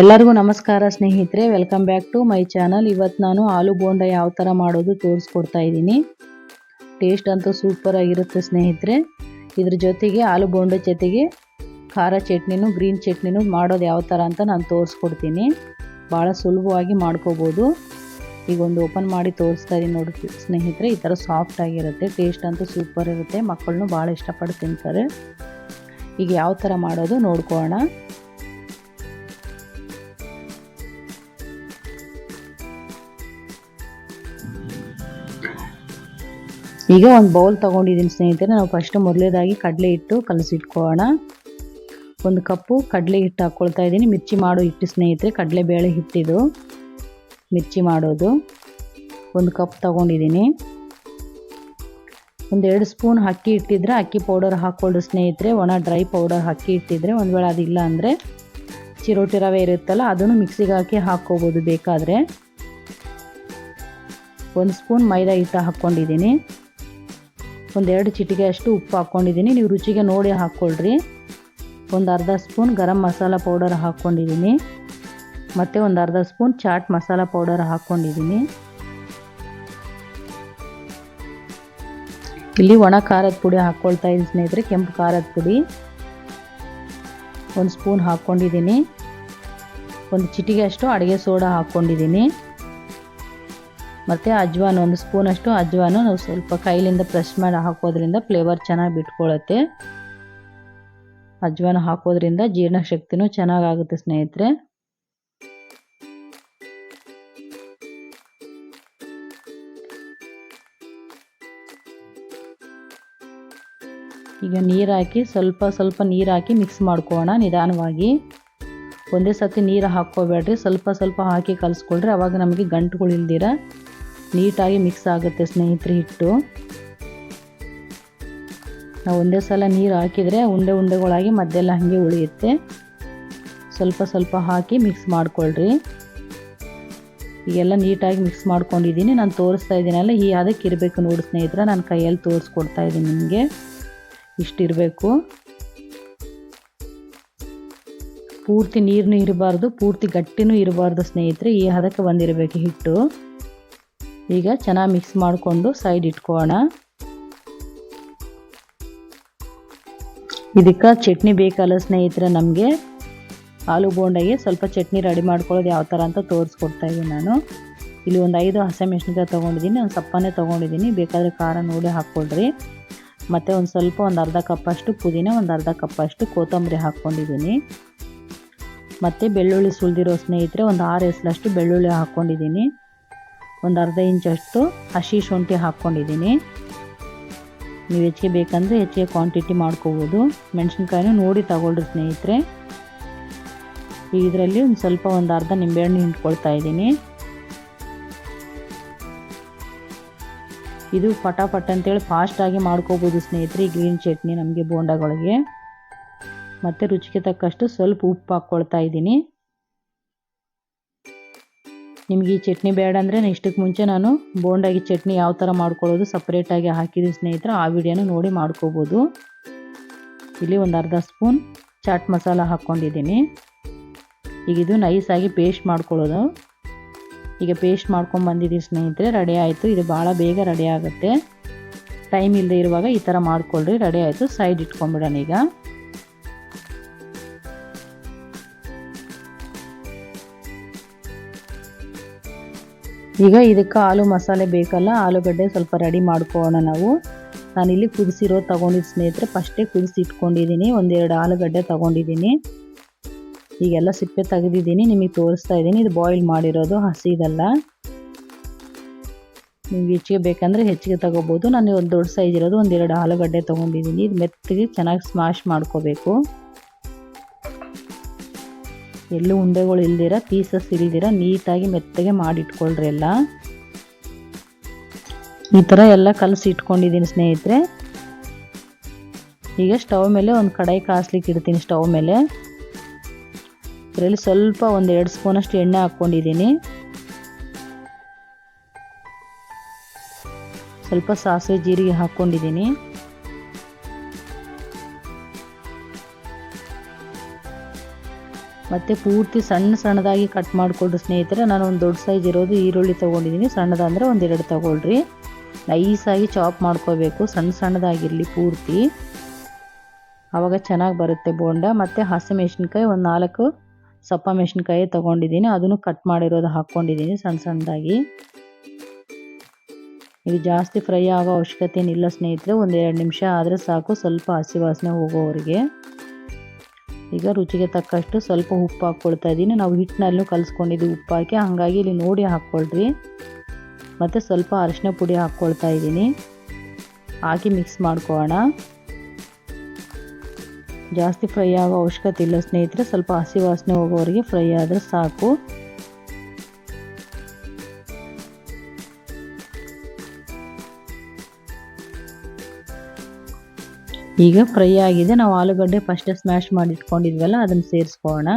ಎಲ್ಲರಿಗೂ ನಮಸ್ಕಾರ ಸ್ನೇಹಿತರೆ, welcome back to my channel. ಇವತ್ತು ನಾನು ಆಲೂ ಬೋಂಡ ಯಾವ ಥರ ಮಾಡೋದು ತೋರಿಸ್ಕೊಡ್ತಾ ಇದ್ದೀನಿ. ಟೇಸ್ಟ್ ಅಂತೂ ಸೂಪರ್ ಆಗಿರುತ್ತೆ ಸ್ನೇಹಿತರೆ. ಇದ್ರ ಜೊತೆಗೆ ಆಲೂ ಬೋಂಡ ಜೊತೆಗೆ ಖಾರ ಚಟ್ನಿನೂ ಗ್ರೀನ್ ಚಟ್ನಿನೂ ಮಾಡೋದು ಯಾವ ಥರ ಅಂತ ನಾನು ತೋರಿಸ್ಕೊಡ್ತೀನಿ. ಭಾಳ ಸುಲಭವಾಗಿ ಮಾಡ್ಕೋಬೋದು. ಈಗ ಒಂದು ಓಪನ್ ಮಾಡಿ ತೋರಿಸ್ತಾ ಇದ್ದೀನಿ ನೋಡಿ ಸ್ನೇಹಿತರೆ. ಈ ಥರ ಸಾಫ್ಟ್ ಆಗಿರುತ್ತೆ, ಟೇಸ್ಟ್ ಅಂತೂ ಸೂಪರ್ ಇರುತ್ತೆ. ಮಕ್ಕಳನ್ನು ಭಾಳ ಇಷ್ಟಪಟ್ಟು ತಿಂತಾರೆ. ಈಗ ಯಾವ ಥರ ಮಾಡೋದು ನೋಡ್ಕೊಳ್ಳೋಣ. ಈಗ ಒಂದು ಬೌಲ್ ತೊಗೊಂಡಿದ್ದೀನಿ ಸ್ನೇಹಿತರೆ. ನಾವು ಫಸ್ಟ್ ಮೊದಲೇದಾಗಿ ಕಡಲೆ ಹಿಟ್ಟು ಕಲಸಿಟ್ಕೊಳ್ಳೋಣ. ಒಂದು ಕಪ್ಪು ಕಡಲೆ ಹಿಟ್ಟು ಹಾಕ್ಕೊಳ್ತಾ ಇದ್ದೀನಿ. ಮಿರ್ಚಿ ಮಾಡೋ ಹಿಟ್ಟು ಸ್ನೇಹಿತರೆ, ಕಡಲೆಬೇಳೆ ಹಿಟ್ಟಿದು ಮಿರ್ಚಿ ಮಾಡೋದು. ಒಂದು ಕಪ್ ತೊಗೊಂಡಿದ್ದೀನಿ. ಒಂದು 2 ಸ್ಪೂನ್ ಅಕ್ಕಿ ಇಟ್ಟಿದ್ರೆ ಅಕ್ಕಿ ಪೌಡರ್ ಹಾಕ್ಕೊಳ್ಳಿ ಸ್ನೇಹಿತರೆ. ಒಣ ಡ್ರೈ ಪೌಡರ್ ಅಕ್ಕಿ ಇಟ್ಟಿದ್ರೆ, ಒಂದು ವೇಳೆ ಅದಿಲ್ಲ ಅಂದರೆ ಚಿರೋಟಿ ರವೆ ಇರುತ್ತಲ್ಲ ಅದನ್ನು ಮಿಕ್ಸಿಗೆ ಹಾಕಿ ಹಾಕ್ಕೋಬೋದು ಬೇಕಾದರೆ. 1 ಸ್ಪೂನ್ ಮೈದಾ ಹಿಟ್ಟು ಹಾಕ್ಕೊಂಡಿದ್ದೀನಿ. ಒಂದು 2 ಚಿಟಿಕೆ ಅಷ್ಟು ಉಪ್ಪು ಹಾಕ್ಕೊಂಡಿದ್ದೀನಿ. ನೀವು ರುಚಿಗೆ ನೋಡಿ ಹಾಕ್ಕೊಳ್ರಿ. ಒಂದು ಅರ್ಧ ಸ್ಪೂನ್ ಗರಂ ಮಸಾಲ ಪೌಡರ್ ಹಾಕ್ಕೊಂಡಿದ್ದೀನಿ. ಮತ್ತು ಒಂದು ಅರ್ಧ ಸ್ಪೂನ್ ಚಾಟ್ ಮಸಾಲ ಪೌಡರ್ ಹಾಕ್ಕೊಂಡಿದ್ದೀನಿ. ಇಲ್ಲಿ ಒಣ ಖಾರದ ಪುಡಿ ಹಾಕ್ಕೊಳ್ತಾ ಇದ್ದೀನಿ ಸ್ನೇಹಿತರೆ, ಕೆಂಪು ಖಾರದ ಪುಡಿ 1 ಸ್ಪೂನ್ ಹಾಕ್ಕೊಂಡಿದ್ದೀನಿ. ಒಂದು ಚಿಟಿಕೆ ಅಷ್ಟು ಅಡುಗೆ ಸೋಡಾ ಹಾಕ್ಕೊಂಡಿದ್ದೀನಿ. ಮತ್ತು ಅಜ್ವಾನ್ 1 ಸ್ಪೂನಷ್ಟು ಅಜ್ವಾನು ನಾವು ಸ್ವಲ್ಪ ಕೈಲಿಂದ ಪ್ರೆಸ್ ಮಾಡಿ ಹಾಕೋದ್ರಿಂದ ಫ್ಲೇವರ್ ಚೆನ್ನಾಗಿ ಬಿಟ್ಕೊಳ್ಳುತ್ತೆ. ಅಜ್ವಾನ ಹಾಕೋದ್ರಿಂದ ಜೀರ್ಣಶಕ್ತಿನೂ ಚೆನ್ನಾಗಾಗುತ್ತೆ ಸ್ನೇಹಿತರೆ. ಈಗ ನೀರು ಹಾಕಿ ಸ್ವಲ್ಪ ನೀರು ಹಾಕಿ ಮಿಕ್ಸ್ ಮಾಡ್ಕೊಳ್ಳೋಣ ನಿಧಾನವಾಗಿ. ಒಂದೇ ಸತಿ ನೀರು ಹಾಕ್ಕೋಬೇಡ್ರಿ, ಸ್ವಲ್ಪ ಹಾಕಿ ಕಲಿಸ್ಕೊಳ್ರಿ. ಆವಾಗ ನಮಗೆ ಗಂಟುಗಳು ಇಲ್ದಿರ ನೀಟಾಗಿ ಮಿಕ್ಸ್ ಆಗುತ್ತೆ ಸ್ನೇಹಿತರೆ ಹಿಟ್ಟು. ನಾವು ಒಂದೇ ಸಲ ನೀರು ಹಾಕಿದರೆ ಉಂಡೆಗಳಾಗಿ ಮದ್ದೆಲ್ಲ ಹಾಗೆ ಉಳಿಯುತ್ತೆ. ಸ್ವಲ್ಪ ಹಾಕಿ ಮಿಕ್ಸ್ ಮಾಡ್ಕೊಳ್ರಿ. ಈಗೆಲ್ಲ ನೀಟಾಗಿ ಮಿಕ್ಸ್ ಮಾಡ್ಕೊಂಡಿದ್ದೀನಿ. ನಾನು ತೋರಿಸ್ತಾ ಇದ್ದೀನಲ್ಲ, ಈ ಅದಕ್ಕೆ ಇರಬೇಕು ನೋಡಿ ಸ್ನೇಹಿತರೆ. ನಾನು ಕೈಯಲ್ಲಿ ತೋರಿಸ್ಕೊಡ್ತಾ ಇದ್ದೀನಿ ನಿಮಗೆ. ಇಷ್ಟಿರಬೇಕು. ಪೂರ್ತಿ ನೀರನ್ನು ಇರಬಾರ್ದು, ಪೂರ್ತಿ ಗಟ್ಟಿನೂ ಇರಬಾರ್ದು ಸ್ನೇಹಿತರೆ. ಈ ಹದಕ್ಕೆ ಬಂದಿರಬೇಕು ಹಿಟ್ಟು. ಈಗ ಚೆನ್ನಾಗಿ ಮಿಕ್ಸ್ ಮಾಡಿಕೊಂಡು ಸೈಡ್ ಇಟ್ಕೊಳ್ಳೋಣ. ಇದಕ್ಕೆ ಚಟ್ನಿ ಬೇಕಲ್ಲ ಸ್ನೇಹಿತರೆ ನಮಗೆ. ಆಲೂ ಬೋಂಡಗೆ ಸ್ವಲ್ಪ ಚಟ್ನಿ ರೆಡಿ ಮಾಡ್ಕೊಳ್ಳೋದು ಯಾವ ಥರ ಅಂತ ತೋರಿಸ್ಕೊಡ್ತಾ ಇದ್ದೀನಿ ನಾನು. ಇಲ್ಲಿ ಒಂದು 5 ಹಸಿಮೆಣಸಿನಕಾಯಿ ತೊಗೊಂಡಿದ್ದೀನಿ. ಒಂದು ಸಪ್ಪನೆ ತೊಗೊಂಡಿದ್ದೀನಿ. ಬೇಕಾದರೆ ಖಾರ ನೋಡಿ ಹಾಕ್ಕೊಳ್ರಿ. ಮತ್ತು ಒಂದು ಅರ್ಧ ಕಪ್ಪಷ್ಟು ಪುದೀನ, ಒಂದು ಅರ್ಧ ಕಪ್ಪಷ್ಟು ಕೊತ್ತಂಬರಿ ಹಾಕ್ಕೊಂಡಿದ್ದೀನಿ. ಮತ್ತು ಬೆಳ್ಳುಳ್ಳಿ ಸುಲಿದಿರೋ ಸ್ನೇಹಿತರೆ, ಒಂದು 6 ಎಸಳಷ್ಟು ಬೆಳ್ಳುಳ್ಳಿ ಹಾಕ್ಕೊಂಡಿದ್ದೀನಿ. ಒಂದು ಅರ್ಧ ಇಂಚಷ್ಟು ಹಸಿ ಶುಂಠಿ ಹಾಕ್ಕೊಂಡಿದ್ದೀನಿ. ನೀವು ಹೆಚ್ಚಿಗೆ ಬೇಕಂದರೆ ಹೆಚ್ಚಿಗೆ ಕ್ವಾಂಟಿಟಿ ಮಾಡ್ಕೋಬೋದು. ಮೆಣಸಿನ್ಕಾಯಿನೂ ನೋಡಿ ತಗೊಳ್ರಿ ಸ್ನೇಹಿತರೆ. ಇದರಲ್ಲಿ ಒಂದು ಅರ್ಧ ನಿಂಬೆಹಣ್ಣು ಹಿಂಡ್ಕೊಳ್ತಾ ಇದ್ದೀನಿ. ಇದು ಪಟಾಪಟ್ ಅಂತೇಳಿ ಫಾಸ್ಟಾಗಿ ಮಾಡ್ಕೋಬೋದು ಸ್ನೇಹಿತರೆ ಈ ಗ್ರೀನ್ ಚಟ್ನಿ ನಮಗೆ ಬೋಂಡಗಳಿಗೆ. ಮತ್ತು ರುಚಿಗೆ ತಕ್ಕಷ್ಟು ಸ್ವಲ್ಪ ಉಪ್ಪು ಹಾಕ್ಕೊಳ್ತಾ ಇದ್ದೀನಿ. ನಿಮಗೆ ಈ ಚಟ್ನಿ ಬೇಡ ಅಂದರೆ ಇಷ್ಟಕ್ಕೆ ಮುಂಚೆ ನಾನು ಬೋಂಡಾಗಿ ಚಟ್ನಿ ಯಾವ ಥರ ಮಾಡ್ಕೊಳ್ಳೋದು ಸಪ್ರೇಟಾಗಿ ಹಾಕಿದ್ದೀನಿ ಸ್ನೇಹಿತರೆ. ಆ ವಿಡಿಯೋನು ನೋಡಿ ಮಾಡ್ಕೋಬೋದು. ಇಲ್ಲಿ ಒಂದು ಅರ್ಧ ಸ್ಪೂನ್ ಚಾಟ್ ಮಸಾಲ ಹಾಕ್ಕೊಂಡಿದ್ದೀನಿ. ಈಗ ಇದು ನೈಸಾಗಿ ಪೇಸ್ಟ್ ಮಾಡ್ಕೊಳ್ಳೋದು. ಈಗ ಪೇಸ್ಟ್ ಮಾಡ್ಕೊಂಡು ಬಂದಿದ್ದೀವಿ ಸ್ನೇಹಿತರೆ. ರೆಡಿ ಆಯಿತು. ಇದು ಭಾಳ ಬೇಗ ರೆಡಿ ಆಗುತ್ತೆ. ಟೈಮ್ ಇಲ್ಲದೆ ಇರುವಾಗ ಈ ಥರ ಮಾಡ್ಕೊಳ್ರಿ. ರೆಡಿ ಆಯಿತು. ಸೈಡ್ ಇಟ್ಕೊಂಡ್ಬಿಡೋಣ. ಈಗ ಇದಕ್ಕೆ ಆಲೂ ಮಸಾಲೆ ಬೇಕಲ್ಲ, ಆಲೂಗಡ್ಡೆ ಸ್ವಲ್ಪ ರೆಡಿ ಮಾಡ್ಕೊಳ್ಳೋಣ ನಾವು. ನಾನಿಲ್ಲಿ ಕುದಿಸಿರೋ ತೊಗೊಂಡಿದ್ದು ಸ್ನೇಹಿತರೆ. ಫಸ್ಟೇ ಕುದಿಸಿ ಇಟ್ಕೊಂಡಿದ್ದೀನಿ. 1-2 ಆಲೂಗಡ್ಡೆ ತೊಗೊಂಡಿದ್ದೀನಿ. ಈಗೆಲ್ಲ ಸಿಪ್ಪೆ ತೆಗೆದಿದ್ದೀನಿ, ನಿಮಗೆ ತೋರಿಸ್ತಾ ಇದ್ದೀನಿ. ಇದು ಬಾಯ್ಲ್ ಮಾಡಿರೋದು, ಹಸಿದಲ್ಲ. ನಿಮ್ಗೆ ಹೆಚ್ಚಿಗೆ ಬೇಕಂದರೆ ಹೆಚ್ಚಿಗೆ ತೊಗೋಬೋದು. ನಾನು ಒಂದು ದೊಡ್ಡ ಸೈಜ್ ಇರೋದು 1-2 ಆಲೂಗಡ್ಡೆ ತೊಗೊಂಡಿದ್ದೀನಿ. ಇದು ಮೆತ್ತಗೆ ಚೆನ್ನಾಗಿ ಸ್ಮ್ಯಾಶ್ ಮಾಡ್ಕೋಬೇಕು. ಎಲ್ಲೂ ಉಂಡೆಗಳು ಇಲ್ದಿರ, ಪೀಸಸ್ ಇಲ್ದಿರ ನೀಟಾಗಿ ಮೆತ್ತಗೆ ಮಾಡಿಟ್ಕೊಳ್ರಿ ಎಲ್ಲ. ಈ ಥರ ಎಲ್ಲ ಕಲಸಿ ಇಟ್ಕೊಂಡಿದ್ದೀನಿ ಸ್ನೇಹಿತರೆ. ಈಗ ಸ್ಟವ್ ಮೇಲೆ ಒಂದು ಕಡಾಯಿ ಕಾಸ್ಲಿಕ್ಕೆ ಇಡ್ತೀನಿ. ಸ್ಟವ್ ಮೇಲೆ ಇದರಲ್ಲಿ ಸ್ವಲ್ಪ 1-2 ಸ್ಪೂನಷ್ಟು ಎಣ್ಣೆ ಹಾಕ್ಕೊಂಡಿದ್ದೀನಿ. ಸ್ವಲ್ಪ ಸಾಸಿವೆ ಜೀರಿಗೆ ಹಾಕ್ಕೊಂಡಿದ್ದೀನಿ. ಮತ್ತು ಪೂರ್ತಿ ಸಣ್ಣದಾಗಿ ಕಟ್ ಮಾಡಿಕೊಡ್ರಿ ಸ್ನೇಹಿತರೆ. ನಾನು ಒಂದು ದೊಡ್ಡ ಸೈಜ್ ಇರೋದು ಈರುಳ್ಳಿ ತೊಗೊಂಡಿದ್ದೀನಿ. ಸಣ್ಣದಂದರೆ ಒಂದು 2 ತೊಗೊಳ್ರಿ. ನೈಸಾಗಿ ಚಾಪ್ ಮಾಡ್ಕೋಬೇಕು, ಸಣ್ಣದಾಗಿರಲಿ ಪೂರ್ತಿ, ಆವಾಗ ಚೆನ್ನಾಗಿ ಬರುತ್ತೆ ಬೋಂಡ. ಮತ್ತು ಹಸಿಮೆಣಸಿನ್ಕಾಯಿ ಒಂದು 4 ಸಪ್ಪ ಮೆಣಸಿನ್ಕಾಯಿ ತೊಗೊಂಡಿದ್ದೀನಿ, ಅದನ್ನು ಕಟ್ ಮಾಡಿರೋದು ಹಾಕ್ಕೊಂಡಿದ್ದೀನಿ ಸಣ್ಣದಾಗಿ. ಇದು ಜಾಸ್ತಿ ಫ್ರೈ ಆಗೋ ಅವಶ್ಯಕತೆ ಏನಿಲ್ಲ ಸ್ನೇಹಿತರೆ, ಒಂದು 2 ನಿಮಿಷ ಆದರೆ ಸಾಕು, ಸ್ವಲ್ಪ ಹಸಿ ವಾಸನೆ ಹೋಗೋವರೆಗೆ. ಈಗ ರುಚಿಗೆ ತಕ್ಕಷ್ಟು ಸ್ವಲ್ಪ ಉಪ್ಪು ಹಾಕ್ಕೊಳ್ತಾ ಇದ್ದೀನಿ. ನಾವು ಹಿಟ್ಟಿನಲ್ಲೂ ಕಲಿಸ್ಕೊಂಡಿದ್ದೀವಿ ಉಪ್ಪು ಹಾಕಿ, ಹಾಗಾಗಿ ಇಲ್ಲಿ ನೋಡಿ ಹಾಕ್ಕೊಳ್ರಿ. ಮತ್ತು ಸ್ವಲ್ಪ ಅರಿಶಿನ ಪುಡಿ ಹಾಕ್ಕೊಳ್ತಾ ಇದ್ದೀನಿ, ಹಾಕಿ ಮಿಕ್ಸ್ ಮಾಡ್ಕೊಳ್ಳೋಣ. ಜಾಸ್ತಿ ಫ್ರೈ ಆಗೋ ಅವಶ್ಯಕತೆ ಇಲ್ಲ ಸ್ನೇಹಿತರೆ, ಸ್ವಲ್ಪ ಹಸಿ ವಾಸನೆ ಹೋಗೋವರೆಗೆ ಫ್ರೈ ಆದರೆ ಸಾಕು. ಈಗ ಫ್ರೈ ಆಗಿದೆ. ನಾವು ಆಲೂಗಡ್ಡೆ ಫಸ್ಟ್ ಸ್ಮ್ಯಾಶ್ ಮಾಡಿ ಇಟ್ಕೊಂಡಿದ್ವಲ್ಲ ಅದನ್ನು ಸೇರಿಸ್ಕೊಳ್ಳೋಣ.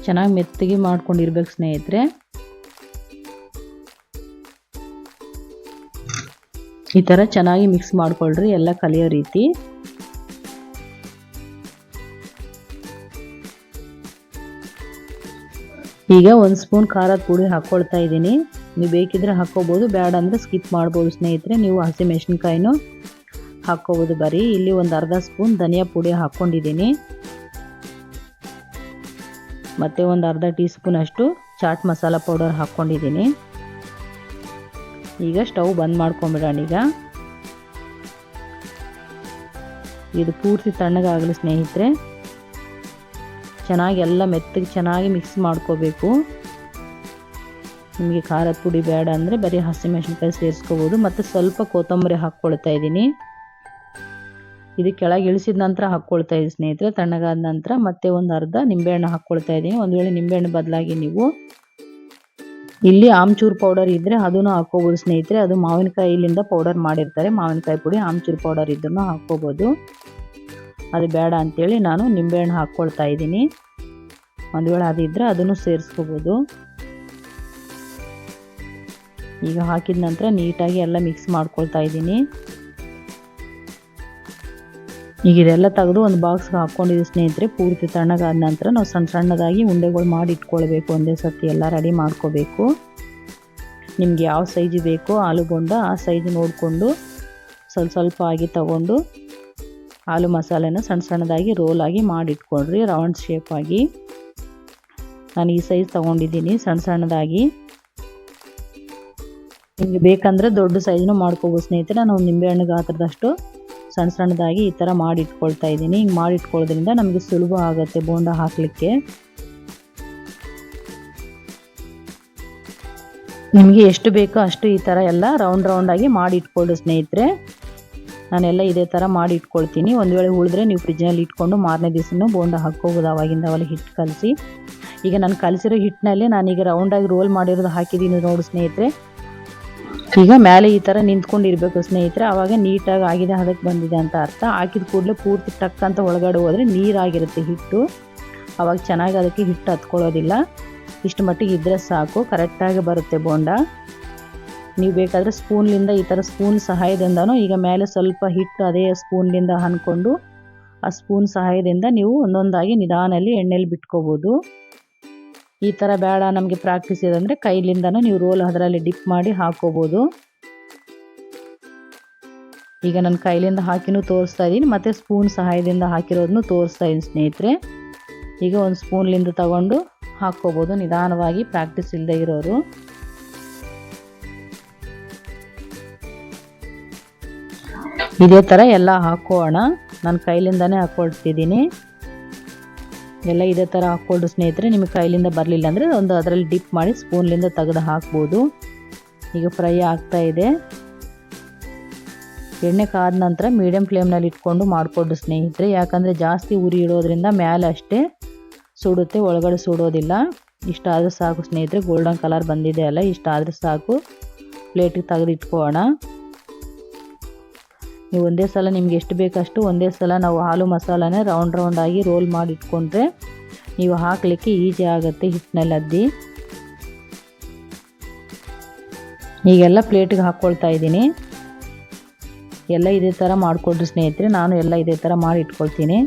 ಚೆನ್ನಾಗಿ ಮೆತ್ತಗೆ ಮಾಡ್ಕೊಂಡಿರ್ಬೇಕು ಸ್ನೇಹಿತರೆ. ಈ ಥರ ಚೆನ್ನಾಗಿ ಮಿಕ್ಸ್ ಮಾಡ್ಕೊಳ್ರಿ, ಎಲ್ಲ ಕಲಿಯೋ ರೀತಿ. ಈಗ 1 ಸ್ಪೂನ್ ಖಾರದ ಪುಡಿ ಹಾಕ್ಕೊಳ್ತಾ ಇದ್ದೀನಿ. ನೀವು ಬೇಕಿದ್ರೆ ಹಾಕ್ಕೋಬೋದು, ಬೇಡ ಅಂದರೆ ಸ್ಕಿಪ್ ಮಾಡ್ಬೋದು ಸ್ನೇಹಿತರೆ. ನೀವು ಹಸಿಮೆಣಸಿನ್ಕಾಯಿನೂ ಹಾಕ್ಕೋಬೋದು ಬರೀ. ಇಲ್ಲಿ ಒಂದು ಅರ್ಧ ಸ್ಪೂನ್ ಧನಿಯಾ ಪುಡಿ ಹಾಕ್ಕೊಂಡಿದ್ದೀನಿ, ಮತ್ತು ಒಂದು ಅರ್ಧ ಟೀ ಸ್ಪೂನ್ ಅಷ್ಟು ಚಾಟ್ ಮಸಾಲ ಪೌಡರ್ ಹಾಕ್ಕೊಂಡಿದ್ದೀನಿ. ಈಗ ಸ್ಟವ್ ಬಂದ್ ಮಾಡ್ಕೊಂಬಿಡೋಣ. ಈಗ ಇದು ಪೂರ್ತಿ ತಣ್ಣಗಾಗಲಿ ಸ್ನೇಹಿತರೆ. ಚೆನ್ನಾಗಿ ಎಲ್ಲ ಮೆತ್ತಗೆ ಚೆನ್ನಾಗಿ ಮಿಕ್ಸ್ ಮಾಡ್ಕೋಬೇಕು. ನಿಮಗೆ ಖಾರದ ಪುಡಿ ಬೇಡ ಅಂದರೆ ಬರೀ ಹಸಿಮೆಣಸಿನ್ಕಾಯಿ ಸೇರಿಸ್ಕೋಬೋದು. ಮತ್ತು ಸ್ವಲ್ಪ ಕೊತ್ತಂಬರಿ ಹಾಕ್ಕೊಳ್ತಾ ಇದ್ದೀನಿ. ಇದು ಕೆಳಗೆ ಇಳಿಸಿದ ನಂತರ ಹಾಕ್ಕೊಳ್ತಾ ಇದ್ದೀನಿ ಸ್ನೇಹಿತರೆ, ತಣ್ಣಗಾದ ನಂತರ. ಮತ್ತು ಒಂದು ಅರ್ಧ ನಿಂಬೆಹಣ್ಣು ಹಾಕ್ಕೊಳ್ತಾ ಇದ್ದೀನಿ. ಒಂದು ವೇಳೆ ನಿಂಬೆಹಣ್ಣು ಬದಲಾಗಿ ನೀವು ಇಲ್ಲಿ ಆಮ್ಚೂರು ಪೌಡರ್ ಇದ್ದರೆ ಅದನ್ನು ಹಾಕ್ಕೋಬೋದು ಸ್ನೇಹಿತರೆ. ಅದು ಮಾವಿನಕಾಯಿಲಿಂದ ಪೌಡರ್ ಮಾಡಿರ್ತಾರೆ, ಮಾವಿನಕಾಯಿ ಪುಡಿ. ಆಮ್ಚೂರು ಪೌಡರ್ ಇದ್ರೂ ಹಾಕ್ಕೋಬೋದು. ಅದು ಬೇಡ ಅಂಥೇಳಿ ನಾನು ನಿಂಬೆಹಣ್ಣು ಹಾಕ್ಕೊಳ್ತಾ ಇದ್ದೀನಿ. ಒಂದು ವೇಳೆ ಅದಿದ್ದರೆ ಅದನ್ನು ಸೇರಿಸ್ಕೋಬೋದು. ಈಗ ಹಾಕಿದ ನಂತರ ನೀಟಾಗಿ ಎಲ್ಲ ಮಿಕ್ಸ್ ಮಾಡ್ಕೊಳ್ತಾ ಇದ್ದೀನಿ. ಈಗ ಇದೆಲ್ಲ ತೆಗೆದು ಒಂದು ಬಾಕ್ಸ್ಗೆ ಹಾಕ್ಕೊಂಡಿದ್ದೀವಿ ಸ್ನೇಹಿತರೆ. ಪೂರ್ತಿ ತಣ್ಣಗಾದ ನಂತರ ನಾವು ಸಣ್ಣದಾಗಿ ಉಂಡೆಗಳು ಮಾಡಿ ಇಟ್ಕೊಳ್ಬೇಕು. ಒಂದೇ ಸರ್ತಿ ಎಲ್ಲ ರೆಡಿ ಮಾಡ್ಕೋಬೇಕು. ನಿಮ್ಗೆ ಯಾವ ಸೈಜ್ ಬೇಕೋ ಆಲೂ ಬೋಂಡ ಆ ಸೈಜ್ ನೋಡಿಕೊಂಡು ಸ್ವಲ್ಪ ಆಗಿ ತಗೊಂಡು ಆಲೂ ಮಸಾಲೆನ ಸಣ್ಣದಾಗಿ ರೋಲಾಗಿ ಮಾಡಿ ಇಟ್ಕೊಳ್ರಿ, ರೌಂಡ್ ಶೇಪ್ ಆಗಿ. ನಾನು ಈ ಸೈಜ್ ತೊಗೊಂಡಿದ್ದೀನಿ ಸಣ್ಣದಾಗಿ. ನಿಮಗೆ ಬೇಕಂದರೆ ದೊಡ್ಡ ಸೈಜ್ನೂ ಮಾಡ್ಕೋಬೋದು ಸ್ನೇಹಿತರೆ. ನಾನು ನಿಂಬೆಹಣ್ಣು ಗಾತ್ರದಷ್ಟು ಸಣ್ಣದಾಗಿ ಈ ಥರ ಮಾಡಿ ಇಟ್ಕೊಳ್ತಾ ಇದ್ದೀನಿ. ಹಿಂಗೆ ಮಾಡಿ ಇಟ್ಕೊಳ್ಳೋದ್ರಿಂದ ನಮಗೆ ಸುಲಭ ಆಗುತ್ತೆ ಬೋಂಡ ಹಾಕಲಿಕ್ಕೆ. ನಿಮಗೆ ಎಷ್ಟು ಬೇಕೋ ಅಷ್ಟು ಈ ಥರ ಎಲ್ಲ ರೌಂಡಾಗಿ ಮಾಡಿ ಇಟ್ಕೊಳ್ಳಿ ಸ್ನೇಹಿತರೆ. ನಾನೆಲ್ಲ ಇದೇ ಥರ ಮಾಡಿ ಇಟ್ಕೊಳ್ತೀನಿ. ಒಂದು ವೇಳೆ ಉಳಿದ್ರೆ ನೀವು ಫ್ರಿಜ್ನಲ್ಲಿ ಇಟ್ಕೊಂಡು ಮಾರನೇ ದಿವಸನೂ ಬೋಂಡ ಹಾಕ್ಕೋಬೋದು. ಅವಾಗಿಂದವಲ್ಲಿ ಹಿಟ್ಟು ಕಲಸಿ. ಈಗ ನಾನು ಕಲಸಿರೋ ಹಿಟ್ಟಿನಲ್ಲಿ ನಾನೀಗ ರೌಂಡಾಗಿ ರೋಲ್ ಮಾಡಿರೋದು ಹಾಕಿದ್ದೀನಿ ನೋಡಿ ಸ್ನೇಹಿತರೆ. ಈಗ ಮೇಲೆ ಈ ಥರ ನಿಂತ್ಕೊಂಡಿರ್ಬೇಕು ಸ್ನೇಹಿತರೆ, ಆವಾಗ ನೀಟಾಗಿ ಆಗಿದೆ, ಅದಕ್ಕೆ ಬಂದಿದೆ ಅಂತ ಅರ್ಥ. ಹಾಕಿದ ಕೂಡಲೇ ಪೂರ್ತಿ ಟಕ್ ಅಂತ ಒಳಗಡೆ ಹೋದರೆ ನೀರಾಗಿರುತ್ತೆ ಹಿಟ್ಟು, ಆವಾಗ ಚೆನ್ನಾಗಿ ಅದಕ್ಕೆ ಹಿಟ್ಟು ಹತ್ಕೊಳ್ಳೋದಿಲ್ಲ. ಇಷ್ಟು ಮಟ್ಟಿಗೆ ಇದ್ದರೆ ಸಾಕು, ಕರೆಕ್ಟಾಗಿ ಬರುತ್ತೆ ಬೋಂಡ. ನೀವು ಬೇಕಾದರೆ ಸ್ಪೂನ್ಲಿಂದ ಈ ಥರ ಸ್ಪೂನ್ ಸಹಾಯದಿಂದನೂ ಈಗ ಮೇಲೆ ಸ್ವಲ್ಪ ಹಿಟ್ಟು ಅದೇ ಸ್ಪೂನ್ಲಿಂದ ಅಂದ್ಕೊಂಡು ಆ ಸ್ಪೂನ್ ಸಹಾಯದಿಂದ ನೀವು ಒಂದೊಂದಾಗಿ ನಿಧಾನಲ್ಲಿ ಎಣ್ಣೆಲಿ ಬಿಟ್ಕೋಬೋದು. ಈ ಥರ ಬೇಡ ನಮಗೆ ಪ್ರಾಕ್ಟೀಸ್ ಇದೆ ಅಂದರೆ ಕೈಲಿಂದನೂ ನೀವು ರೋಲ್ ಅದರಲ್ಲಿ ಡಿಪ್ ಮಾಡಿ ಹಾಕೋಬೋದು. ಈಗ ನಾನು ಕೈಲಿಂದ ಹಾಕಿನೂ ತೋರಿಸ್ತಾ ಇದ್ದೀನಿ, ಮತ್ತು ಸ್ಪೂನ್ ಸಹಾಯದಿಂದ ಹಾಕಿರೋದನ್ನು ತೋರಿಸ್ತಾ ಇದ್ದೀನಿ ಸ್ನೇಹಿತರೆ. ಈಗ ಒಂದು ಸ್ಪೂನ್ಲಿಂದ ತಗೊಂಡು ಹಾಕ್ಕೋಬೋದು ನಿಧಾನವಾಗಿ, ಪ್ರಾಕ್ಟೀಸ್ ಇಲ್ಲದೆ ಇರೋರು. ಇದೇ ಥರ ಎಲ್ಲ ಹಾಕೋಣ. ನಾನು ಕೈಲಿಂದನೇ ಹಾಕ್ಕೊಳ್ತಿದ್ದೀನಿ. ಎಲ್ಲ ಇದೇ ಥರ ಹಾಕ್ಕೊಂಡು ಸ್ನೇಹಿತರೆ, ನಿಮಗೆ ಕೈಲಿಂದ ಬರಲಿಲ್ಲ ಅಂದರೆ ಒಂದು ಅದರಲ್ಲಿ ಡಿಪ್ ಮಾಡಿ ಸ್ಪೂನ್ಲಿಂದ ತೆಗೆದು ಹಾಕ್ಬೋದು. ಈಗ ಫ್ರೈ ಆಗ್ತಾ ಇದೆ. ಎಣ್ಣೆ ಕಾದ ನಂತರ ಮೀಡಿಯಮ್ ಫ್ಲೇಮ್ನಲ್ಲಿ ಇಟ್ಕೊಂಡು ಮಾಡಿಕೊಡು ಸ್ನೇಹಿತರೆ. ಯಾಕಂದರೆ ಜಾಸ್ತಿ ಉರಿ ಇಡೋದ್ರಿಂದ ಮೇಲೆ ಅಷ್ಟೇ ಸುಡುತ್ತೆ, ಒಳಗಡೆ ಸುಡೋದಿಲ್ಲ. ಇಷ್ಟಾದರೆ ಸಾಕು ಸ್ನೇಹಿತರೆ. ಗೋಲ್ಡನ್ ಕಲರ್ ಬಂದಿದೆ ಅಲ್ಲ, ಇಷ್ಟಾದರೆ ಸಾಕು. ಪ್ಲೇಟಿಗೆ ತೆಗೆದು ಇಟ್ಕೊಳ್ಳೋಣ. ನೀವು ಒಂದೇ ಸಲ ನಿಮ್ಗೆ ಎಷ್ಟು ಬೇಕಷ್ಟು ಒಂದೇ ಸಲ ನಾವು ಆಲೂ ಮಸಾಲಾನ ರೌಂಡಾಗಿ ರೋಲ್ ಮಾಡಿ ಇಟ್ಕೊಂಡ್ರೆ ನೀವು ಹಾಕಲಿಕ್ಕೆ ಈಜಿ ಆಗುತ್ತೆ ಹಿಟ್ಟಿನಲ್ಲಿ ಅದ್ದಿ. ಈಗೆಲ್ಲ ಪ್ಲೇಟಿಗೆ ಹಾಕ್ಕೊಳ್ತಾ ಇದ್ದೀನಿ. ಎಲ್ಲ ಇದೇ ಥರ ಮಾಡಿಕೊಡ್ರಿ ಸ್ನೇಹಿತರೆ. ನಾನು ಎಲ್ಲ ಇದೇ ಥರ ಮಾಡಿ ಇಟ್ಕೊಳ್ತೀನಿ.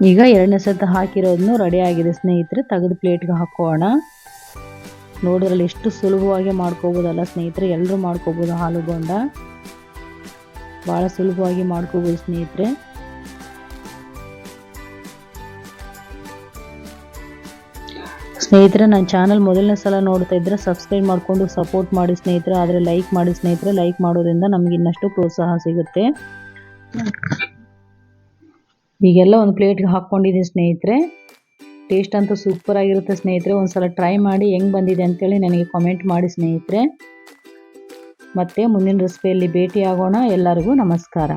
ಈಗ ಎರಡನೇ ಸತ ಹಾಕಿರೋದನ್ನು ರೆಡಿ ಆಗಿದೆ ಸ್ನೇಹಿತರೆ. ತೆಗೆದು ಪ್ಲೇಟ್ಗೆ ಹಾಕೋಣ. ನೋಡಿದ್ರಲ್ಲಿ ಎಷ್ಟು ಸುಲಭವಾಗಿ ಮಾಡ್ಕೋಬೋದಲ್ಲ ಸ್ನೇಹಿತರೆ. ಎಲ್ಲರೂ ಮಾಡ್ಕೋಬೋದು ಆಲೂಬೋಂಡ. ಭಾಳ ಸುಲಭವಾಗಿ ಮಾಡ್ಕೋಬೋದು ಸ್ನೇಹಿತರೆ. ಸ್ನೇಹಿತರೆ, ನನ್ನ ಚಾನಲ್ ಮೊದಲನೇ ಸಲ ನೋಡ್ತಾ ಇದ್ದರೆ ಸಬ್ಸ್ಕ್ರೈಬ್ ಮಾಡಿಕೊಂಡು ಸಪೋರ್ಟ್ ಮಾಡಿ ಸ್ನೇಹಿತರೆ. ಆದರೆ ಲೈಕ್ ಮಾಡಿ ಸ್ನೇಹಿತರೆ. ಲೈಕ್ ಮಾಡೋದ್ರಿಂದ ನಮಗೆ ಇನ್ನಷ್ಟು ಪ್ರೋತ್ಸಾಹ ಸಿಗುತ್ತೆ. ಈಗೆಲ್ಲ ಒಂದು ಪ್ಲೇಟ್ಗೆ ಹಾಕ್ಕೊಂಡಿದ್ದೀನಿ ಸ್ನೇಹಿತರೆ. ಟೇಸ್ಟ್ ಅಂತೂ ಸೂಪರ್ ಆಗಿರುತ್ತೆ ಸ್ನೇಹಿತರೆ. ಒಂದು ಸಲ ಟ್ರೈ ಮಾಡಿ ಹೆಂಗೆ ಬಂದಿದೆ ಅಂತೇಳಿ ನನಗೆ ಕಾಮೆಂಟ್ ಮಾಡಿ ಸ್ನೇಹಿತರೆ. ಮತ್ತೆ ಮುಂದಿನ ರೆಸಿಪಿಯಲ್ಲಿ ಭೇಟಿ ಆಗೋಣ. ಎಲ್ಲರಿಗೂ ನಮಸ್ಕಾರ.